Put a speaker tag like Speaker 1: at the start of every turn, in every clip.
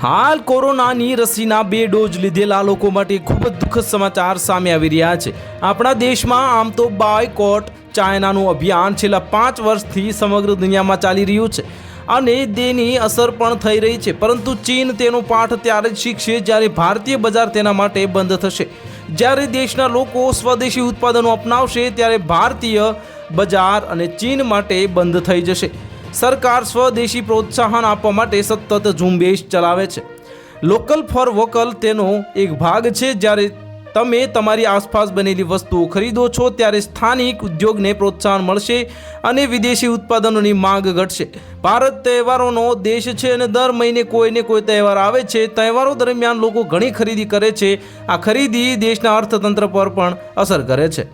Speaker 1: હાલ કોરોનાની રસીના 2 ડોઝ લીધેલા લોકો માટે ખૂબ જ દુઃખદ સમાચાર સામે આવી રહ્યા છે। આપણા દેશમાં આમ તો બોયકોટ ચાઇનાનું અભિયાન છેલ્લા 5 વર્ષથી સમગ્ર દુનિયામાં ચાલી રહ્યું છે અને તેની અસર પણ થઈ રહી છે, પરંતુ ચીન તેનો પાઠ ત્યારે જ શીખશે જ્યારે ભારતીય બજાર તેના માટે બંધ થશે। જ્યારે દેશના લોકો સ્વદેશી ઉત્પાદનો અપનાવશે ત્યારે ભારતીય બજાર અને ચીન માટે બંધ થઈ જશે। સરકાર સ્વદેશી પ્રોત્સાહન આપવા માટે સતત ઝુંબેશ ચલાવે છે। લોકલ ફોર વોકલ તેનો એક ભાગ છે। જ્યારે તમે તમારી આસપાસ બનેલી વસ્તુઓ ખરીદો છો ત્યારે સ્થાનિક ઉદ્યોગને પ્રોત્સાહન મળશે અને વિદેશી ઉત્પાદનોની માંગ ઘટશે। ભારત તહેવારોનો દેશ છે અને દર મહિને કોઈને કોઈ તહેવાર આવે છે। તહેવારો દરમિયાન લોકો ઘણી ખરીદી કરે છે। આ ખરીદી દેશના અર્થતંત્ર પર પણ અસર કરે છે,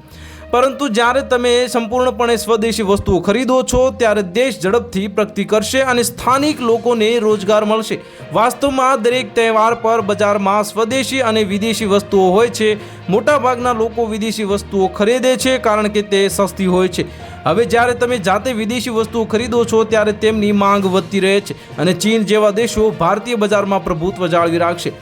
Speaker 1: પરંતુ જ્યારે તમે સંપૂર્ણપણે સ્વદેશી વસ્તુઓ ખરીદો છો ત્યારે દેશ ઝડપથી પ્રગતિ કરશે અને સ્થાનિક લોકોને રોજગાર મળશે। વાસ્તવમાં દરેક તહેવાર પર બજારમાં સ્વદેશી અને વિદેશી વસ્તુઓ હોય છે। મોટાભાગના લોકો વિદેશી વસ્તુઓ ખરીદે છે કારણ કે તે સસ્તી હોય છે। હવે જ્યારે તમે જાતે વિદેશી વસ્તુઓ ખરીદો છો ત્યારે તેમની માંગ વધતી રહે છે અને ચીન જેવા દેશો ભારતીય બજારમાં પ્રભુત્વ જાળવી રાખશે।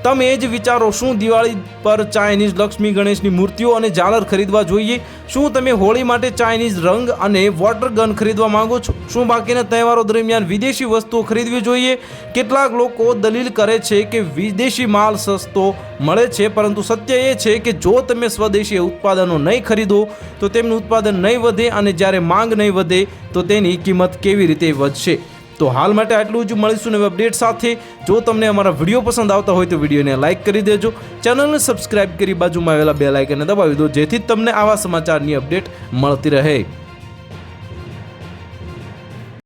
Speaker 1: તમે જ વિચારો, શું દિવાળી પર ચાઇનીઝ લક્ષ્મી ગણેશની મૂર્તિઓ અને ઝાલર ખરીદવા જોઈએ? શું તમે હોળી માટે ચાઇનીઝ રંગ અને વોટર ગન ખરીદવા માંગો છો? શું બાકીના તહેવારો દરમિયાન વિદેશી વસ્તુઓ ખરીદવી જોઈએ? કેટલાક લોકો દલીલ કરે છે કે વિદેશી માલ સસ્તો મળે છે, પરંતુ સત્ય એ છે કે જો તમે સ્વદેશી ઉત્પાદનો નહીં ખરીદો તો તેમનું ઉત્પાદન નહીં વધે અને જ્યારે માંગ નહીં વધે તો તેની કિંમત કેવી રીતે વધશે? તો હાલ માટે આટલું જ। મળીશું નવી અપડેટ સાથે। જો તમને અમારા વિડીયો પસંદ આવતા હોય તો વિડીયોને લાઇક કરી દેજો, ચેનલને સબસ્ક્રાઇબ કરી બાજુમાં આવેલા બેલ આઇકનને દબાવી દો, જેથી તમને આવા સમાચારની અપડેટ મળતી રહે।